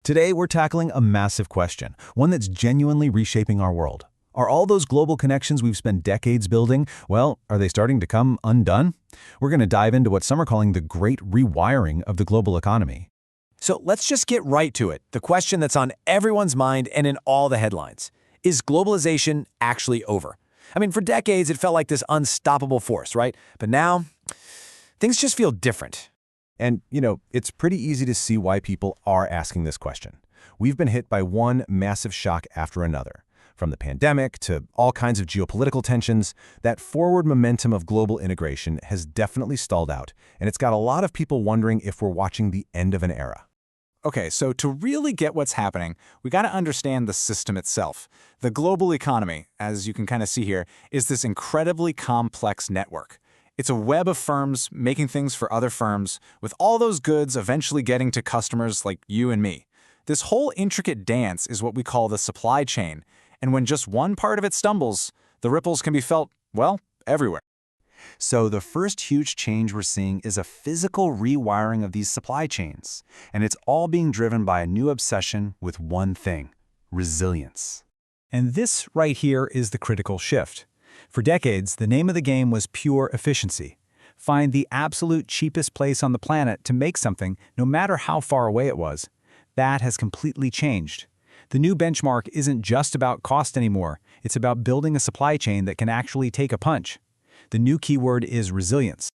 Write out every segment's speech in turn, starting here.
Today, we're tackling a massive question, one that's genuinely reshaping our world. Are all those global connections we've spent decades building, well, are they starting to come undone? We're going to dive into what some are calling the great rewiring of the global economy. So let's just get right to it. The question that's on everyone's mind and in all the headlines. Is globalization actually over? I mean, for decades, it felt like this unstoppable force, right? But now, things just feel different. And, it's pretty easy to see why people are asking this question. We've been hit by one massive shock after another. From the pandemic to all kinds of geopolitical tensions, that forward momentum of global integration has definitely stalled out, and it's got a lot of people wondering if we're watching the end of an era. Okay, so to really get what's happening, we got to understand the system itself. The global economy, as you can kind of see here, is this incredibly complex network. It's a web of firms making things for other firms, with all those goods eventually getting to customers like you and me. This whole intricate dance is what we call the supply chain, and when just one part of it stumbles, the ripples can be felt, well, everywhere. So the first huge change we're seeing is a physical rewiring of these supply chains. And it's all being driven by a new obsession with one thing: resilience. And this right here is the critical shift. For decades, the name of the game was pure efficiency. Find the absolute cheapest place on the planet to make something, no matter how far away it was. That has completely changed. The new benchmark isn't just about cost anymore. It's about building a supply chain that can actually take a punch. The new keyword is resilience.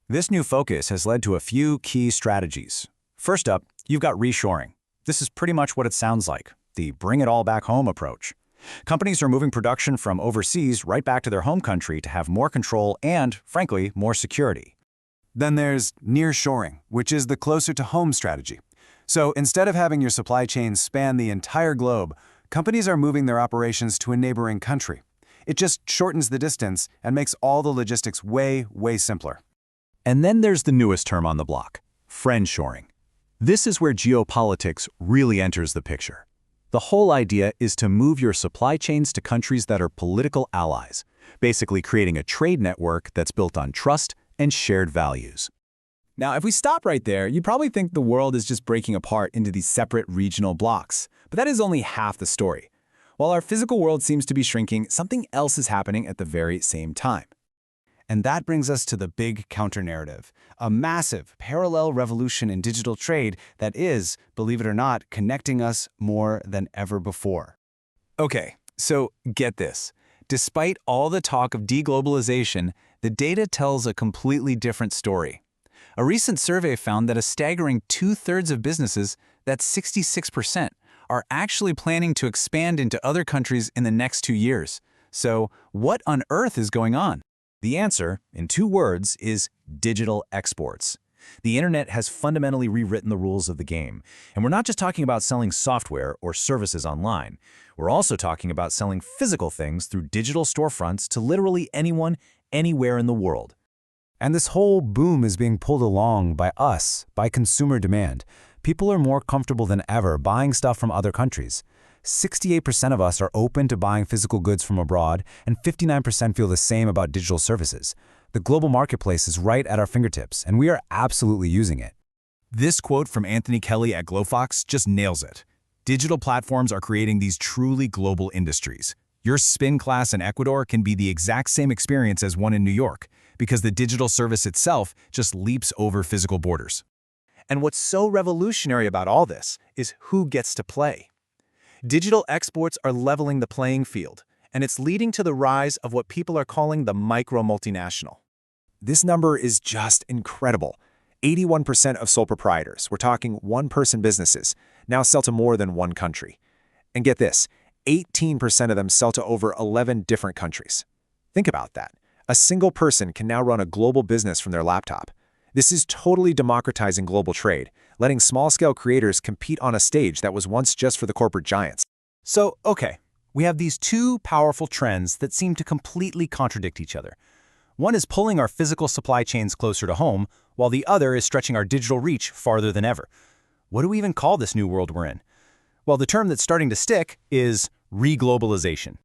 This new focus has led to a few key strategies. First up, you've got reshoring. This is pretty much what it sounds like, the bring it all back home approach. Companies are moving production from overseas right back to their home country to have more control and, frankly, more security. Then there's nearshoring, which is the closer to home strategy. So instead of having your supply chains span the entire globe, companies are moving their operations to a neighboring country. It just shortens the distance and makes all the logistics way, way simpler. And then there's the newest term on the block, friendshoring. This is where geopolitics really enters the picture. The whole idea is to move your supply chains to countries that are political allies, basically creating a trade network that's built on trust and shared values. Now, if we stop right there, you'd probably think the world is just breaking apart into these separate regional blocks. But that is only half the story. While our physical world seems to be shrinking, something else is happening at the very same time. And that brings us to the big counter-narrative, a massive parallel revolution in digital trade that is, believe it or not, connecting us more than ever before. Okay, so get this. Despite all the talk of deglobalization, the data tells a completely different story. A recent survey found that a staggering 2/3 of businesses, that's 66%, are actually planning to expand into other countries in the next 2 years. So what on earth is going on? The answer, in 2 words, is digital exports. The internet has fundamentally rewritten the rules of the game. And we're not just talking about selling software or services online. We're also talking about selling physical things through digital storefronts to literally anyone, anywhere in the world. And this whole boom is being pulled along by us, by consumer demand. People are more comfortable than ever buying stuff from other countries. 68% of us are open to buying physical goods from abroad, and 59% feel the same about digital services. The global marketplace is right at our fingertips, and we are absolutely using it. This quote from Anthony Kelly at GlowFox just nails it. Digital platforms are creating these truly global industries. Your spin class in Ecuador can be the exact same experience as one in New York, because the digital service itself just leaps over physical borders. And what's so revolutionary about all this is who gets to play. Digital exports are leveling the playing field, and it's leading to the rise of what people are calling the micro-multinational. This number is just incredible. 81% of sole proprietors, we're talking one-person businesses, now sell to more than one country. And get this, 18% of them sell to over 11 different countries. Think about that. A single person can now run a global business from their laptop. This is totally democratizing global trade, letting small-scale creators compete on a stage that was once just for the corporate giants. So, okay, we have these 2 powerful trends that seem to completely contradict each other. One is pulling our physical supply chains closer to home, while the other is stretching our digital reach farther than ever. What do we even call this new world we're in? Well, the term that's starting to stick is reglobalization.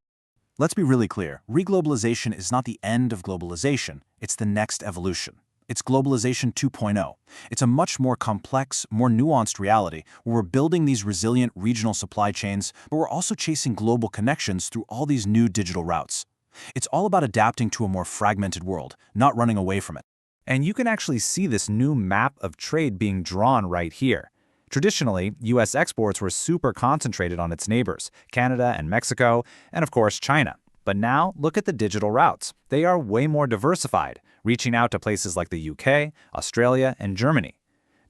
Let's be really clear. Reglobalization is not the end of globalization. It's the next evolution. It's globalization 2.0. It's a much more complex, more nuanced reality where we're building these resilient regional supply chains, but we're also chasing global connections through all these new digital routes. It's all about adapting to a more fragmented world, not running away from it. And you can actually see this new map of trade being drawn right here. Traditionally, U.S. exports were super concentrated on its neighbors, Canada and Mexico, and of course China. But now, look at the digital routes. They are way more diversified, reaching out to places like the UK, Australia, and Germany.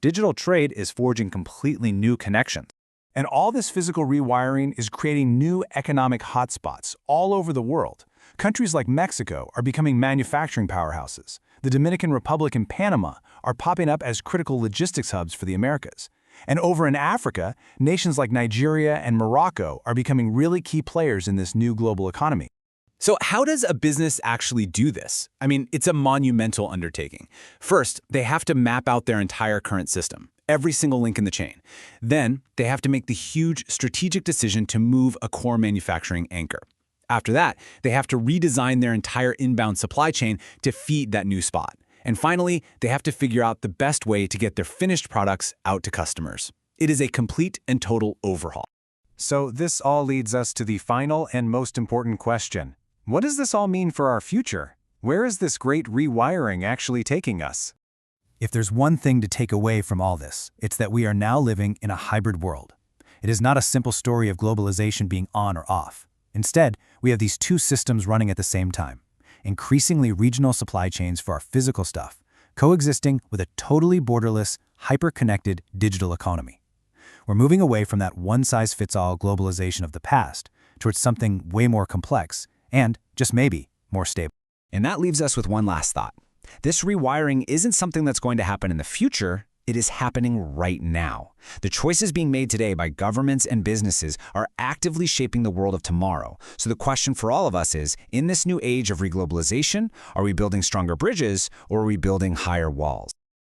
Digital trade is forging completely new connections. And all this physical rewiring is creating new economic hotspots all over the world. Countries like Mexico are becoming manufacturing powerhouses. The Dominican Republic and Panama are popping up as critical logistics hubs for the Americas. And over in Africa, nations like Nigeria and Morocco are becoming really key players in this new global economy. So how does a business actually do this? I mean, it's a monumental undertaking. First, they have to map out their entire current system, every single link in the chain. Then, they have to make the huge strategic decision to move a core manufacturing anchor. After that, they have to redesign their entire inbound supply chain to feed that new spot. And finally, they have to figure out the best way to get their finished products out to customers. It is a complete and total overhaul. So this all leads us to the final and most important question. What does this all mean for our future? Where is this great rewiring actually taking us? If there's one thing to take away from all this, it's that we are now living in a hybrid world. It is not a simple story of globalization being on or off. Instead, we have these two systems running at the same time. Increasingly regional supply chains for our physical stuff, coexisting with a totally borderless, hyper-connected digital economy. We're moving away from that one-size-fits-all globalization of the past towards something way more complex and, just maybe, more stable. And that leaves us with one last thought. This rewiring isn't something that's going to happen in the future. It is happening right now. The choices being made today by governments and businesses are actively shaping the world of tomorrow. So the question for all of us is, in this new age of reglobalization, are we building stronger bridges or are we building higher walls?